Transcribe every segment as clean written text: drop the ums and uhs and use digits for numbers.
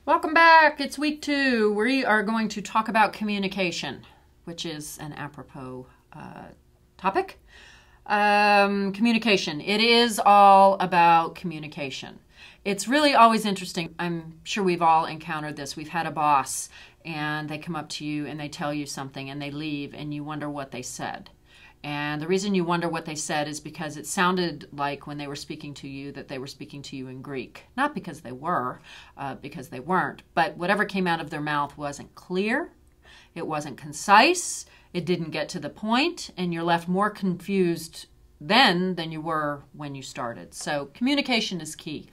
Welcome back. It's week 2. We are going to talk about communication, which is an apropos topic. Communication. It is all about communication. It's really always interesting. I'm sure we've all encountered this. We've had a boss and they come up to you and they tell you something and they leave and you wonder what they said. And the reason you wonder what they said is because it sounded like when they were speaking to you that they were speaking to you in Greek. Not because they were, because they weren't. But whatever came out of their mouth wasn't clear, it wasn't concise, it didn't get to the point, and you're left more confused then than you were when you started. So communication is key.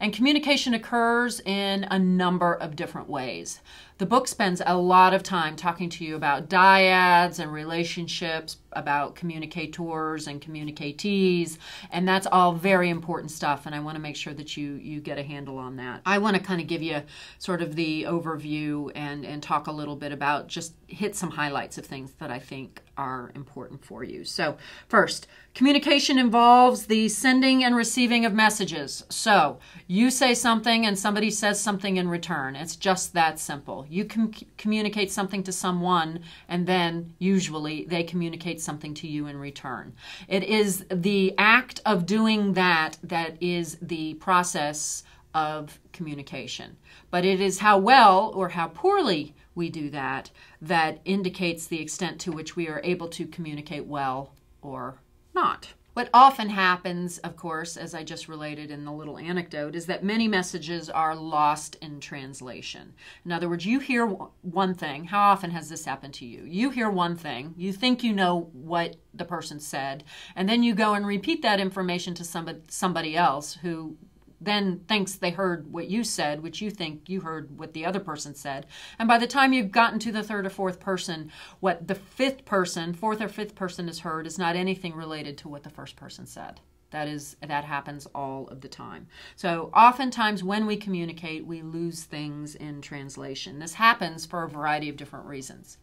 And communication occurs in a number of different ways. The book spends a lot of time talking to you about dyads and relationships, about communicators and communicatees, and that's all very important stuff, and I want to make sure that you get a handle on that. I want to kind of give you sort of the overview and talk a little bit about, just hit some highlights of things that I think are important for you. So first, communication involves the sending and receiving of messages. So you say something and somebody says something in return. It's just that simple. You can communicate something to someone and then usually they communicate something to you in return. It is the act of doing that that is the process of communication. But it is how well or how poorly we do that that indicates the extent to which we are able to communicate well or not. What often happens, of course, as I just related in the little anecdote, is that many messages are lost in translation. In other words, you hear one thing. How often has this happened to you? You hear one thing, you think you know what the person said, and then you go and repeat that information to somebody else who then thinks they heard what you said, which you think you heard what the other person said. And by the time you've gotten to the third or fourth person, what the fourth or fifth person has heard is not anything related to what the first person said. That happens all of the time. So oftentimes when we communicate, we lose things in translation. This happens for a variety of different reasons.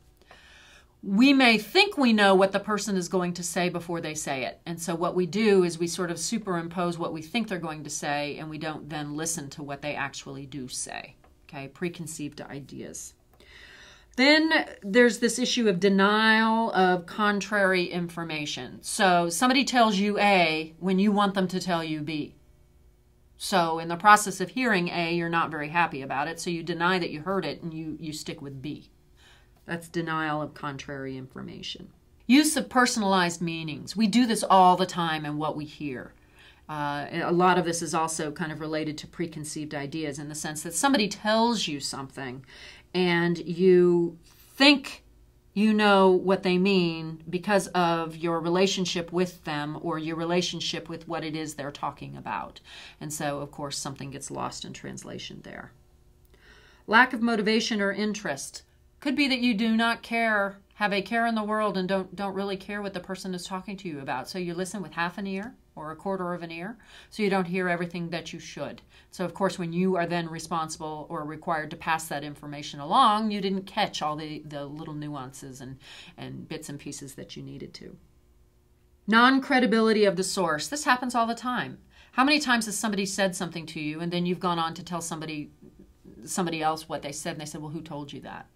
We may think we know what the person is going to say before they say it. And so what we do is we sort of superimpose what we think they're going to say, and we don't then listen to what they actually do say. Okay, preconceived ideas. Then there's this issue of denial of contrary information. So somebody tells you A when you want them to tell you B. So in the process of hearing A, you're not very happy about it, so you deny that you heard it and you stick with B. That's denial of contrary information. Use of personalized meanings. We do this all the time in what we hear. A lot of this is also kind of related to preconceived ideas in the sense that somebody tells you something and you think you know what they mean because of your relationship with them or your relationship with what it is they're talking about. And so, of course, something gets lost in translation there. Lack of motivation or interest. Could be that you do not have a care in the world and don't really care what the person is talking to you about. So you listen with half an ear or a quarter of an ear, so you don't hear everything that you should. So of course, when you are then responsible or required to pass that information along, you didn't catch all the little nuances and bits and pieces that you needed to. Non-credibility of the source. This happens all the time. How many times has somebody said something to you and then you've gone on to tell somebody else what they said and they said, well, who told you that?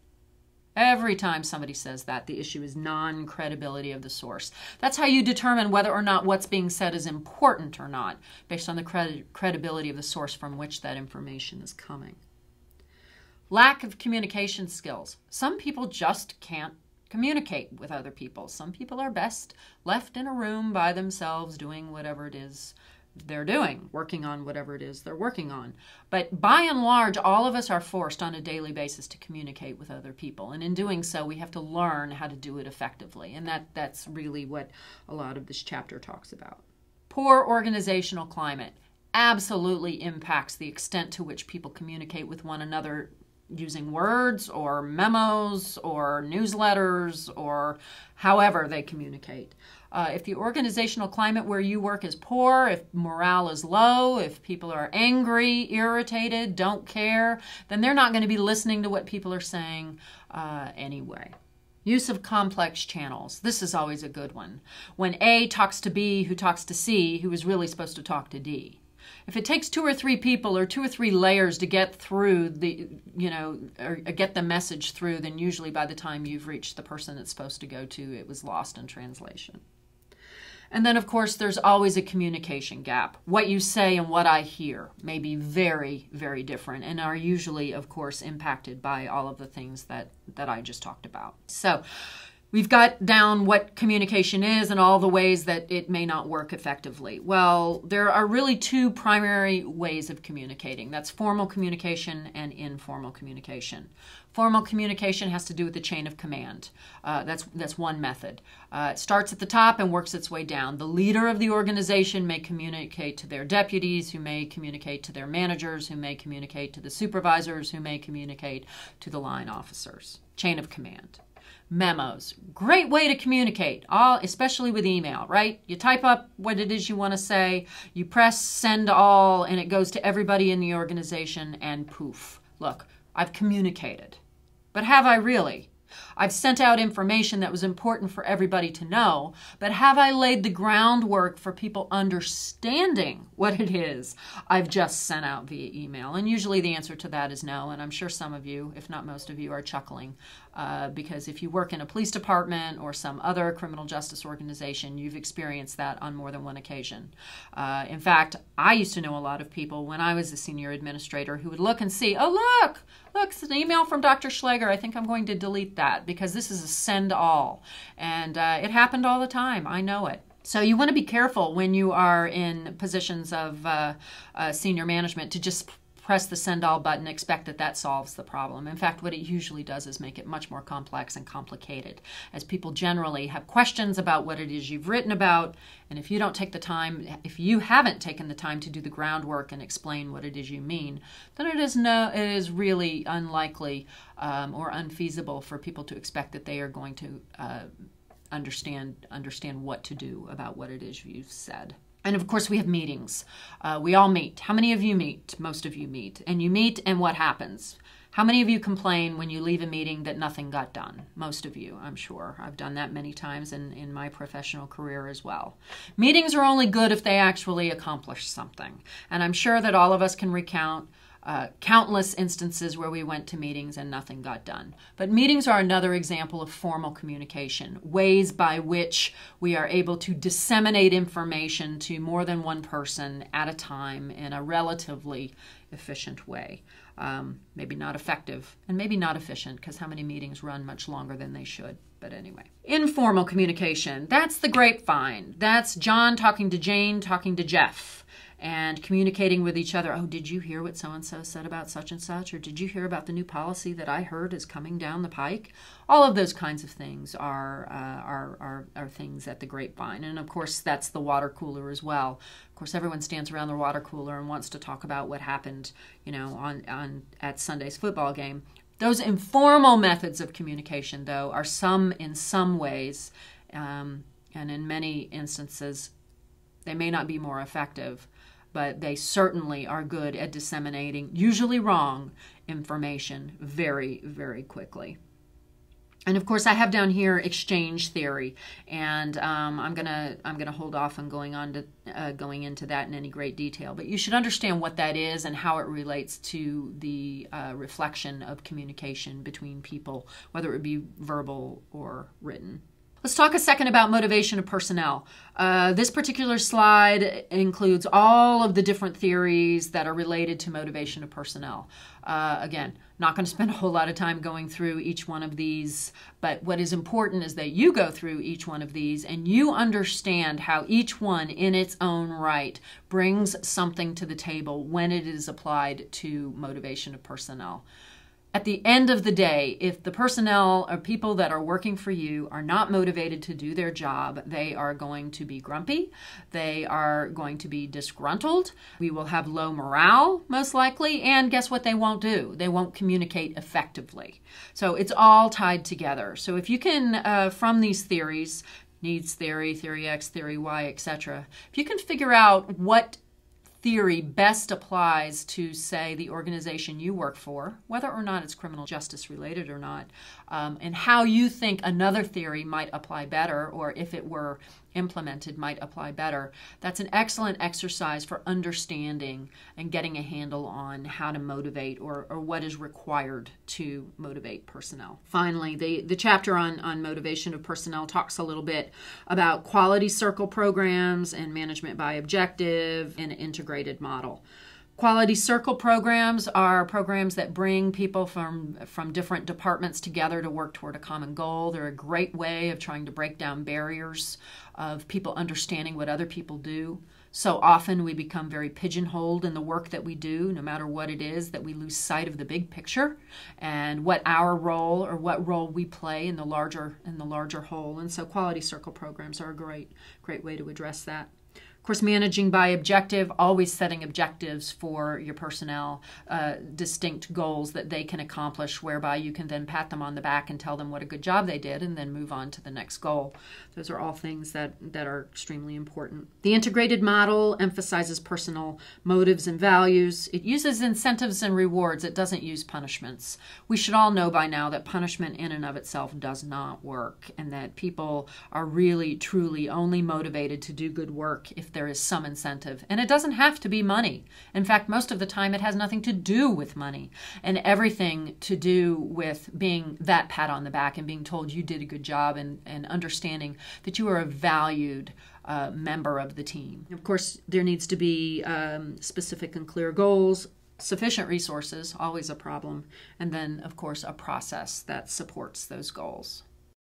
Every time somebody says that, the issue is non-credibility of the source. That's how you determine whether or not what's being said is important or not, based on the credibility of the source from which that information is coming. Lack of communication skills. Some people just can't communicate with other people. Some people are best left in a room by themselves doing whatever it is they're doing, working on whatever it is they're working on. But by and large, all of us are forced on a daily basis to communicate with other people. And in doing so, we have to learn how to do it effectively. And that's really what a lot of this chapter talks about. Poor organizational climate absolutely impacts the extent to which people communicate with one another using words or memos or newsletters or however they communicate. If the organizational climate where you work is poor, if morale is low, if people are angry, irritated, don't care, then they're not going to be listening to what people are saying anyway. Use of complex channels. This is always a good one. When A talks to B, who talks to C, who is really supposed to talk to D. if it takes 2 or 3 people or 2 or 3 layers to get through the, or get the message through, then usually by the time you've reached the person it's supposed to go to, it was lost in translation. And then, of course, there's always a communication gap. What you say and what I hear may be very, very different and are usually, of course, impacted by all of the things that I just talked about. So we've got down what communication is and all the ways that it may not work effectively. Well, there are really 2 primary ways of communicating. That's formal communication and informal communication. Formal communication has to do with the chain of command. That's one method. It starts at the top and works its way down. The leader of the organization may communicate to their deputies, who may communicate to their managers, who may communicate to the supervisors, who may communicate to the line officers. Chain of command. Memos. Great way to communicate, especially with email, right? You type up what it is you want to say, you press send all, and it goes to everybody in the organization, and poof. Look, I've communicated. But have I really? I've sent out information that was important for everybody to know, but have I laid the groundwork for people understanding what it is I've just sent out via email? And usually the answer to that is no, and I'm sure some of you, if not most of you, are chuckling because if you work in a police department or some other criminal justice organization, you've experienced that on more than one occasion. In fact, I used to know a lot of people when I was a senior administrator who would look and see, oh, look, it's an email from Dr. Schlager. I think I'm going to delete that because this is a send all. And it happened all the time. I know it. So you want to be careful when you are in positions of senior management to just press the send all button, expect that solves the problem. In fact, what it usually does is make it much more complex and complicated, as people generally have questions about what it is you've written about, and if you don't take the time, if you haven't taken the time to do the groundwork and explain what it is you mean, then it is really unlikely or unfeasible for people to expect that they are going to understand what to do about what it is you've said. And of course, we have meetings. We all meet. How many of you meet? Most of you meet. And you meet, and what happens? How many of you complain when you leave a meeting that nothing got done? Most of you, I'm sure. I've done that many times in my professional career as well. Meetings are only good if they actually accomplish something. And I'm sure that all of us can recount countless instances where we went to meetings and nothing got done. But meetings are another example of formal communication, ways by which we are able to disseminate information to more than one person at a time in a relatively efficient way. Maybe not effective and maybe not efficient, because how many meetings run much longer than they should? But anyway, informal communication, that's the grapevine. That's John talking to Jane, talking to Jeff, and communicating with each other. Oh, did you hear what so-and-so said about such and such? Or did you hear about the new policy that I heard is coming down the pike? All of those kinds of things are things at the grapevine. And of course, that's the water cooler as well. Of course, everyone stands around the water cooler and wants to talk about what happened, at Sunday's football game. Those informal methods of communication, though, are in some ways, and in many instances, they may not be more effective, but they certainly are good at disseminating, usually wrong, information very, very quickly. And of course, I have down here exchange theory, and I'm gonna hold off on going into that in any great detail. But you should understand what that is and how it relates to the reflection of communication between people, whether it be verbal or written. Let's talk a second about motivation of personnel. This particular slide includes all of the different theories that are related to motivation of personnel. Again, not going to spend a whole lot of time going through each one of these, but what is important is that you go through each one of these and you understand how each one in its own right brings something to the table when it is applied to motivation of personnel. At the end of the day, if the personnel or people that are working for you are not motivated to do their job, they are going to be grumpy. They are going to be disgruntled. We will have low morale, most likely. And guess what they won't do? They won't communicate effectively. So it's all tied together. So if you can, from these theories, needs theory, theory X, theory Y, etc., if you can figure out what theory best applies to, say, the organization you work for, whether or not it's criminal justice related or not, and how you think another theory might apply better, or if it were implemented might apply better. That's an excellent exercise for understanding and getting a handle on how to motivate or what is required to motivate personnel. Finally, the chapter on motivation of personnel talks a little bit about quality circle programs and management by objective in an integrated model. Quality circle programs are programs that bring people from different departments together to work toward a common goal. They're a great way of trying to break down barriers of people understanding what other people do. So often we become very pigeonholed in the work that we do, no matter what it is, that we lose sight of the big picture and what our role or what role we play in the larger whole. And so quality circle programs are a great way to address that. Of course, managing by objective, always setting objectives for your personnel, distinct goals that they can accomplish, whereby you can then pat them on the back and tell them what a good job they did and then move on to the next goal. Those are all things that are extremely important. The integrated model emphasizes personal motives and values. It uses incentives and rewards. It doesn't use punishments. We should all know by now that punishment in and of itself does not work, and that people are really, truly only motivated to do good work if there is some incentive. And it doesn't have to be money. In fact, most of the time it has nothing to do with money and everything to do with being that pat on the back and being told you did a good job and understanding that you are a valued member of the team. Of course, there needs to be specific and clear goals, sufficient resources, always a problem, and then, of course, a process that supports those goals.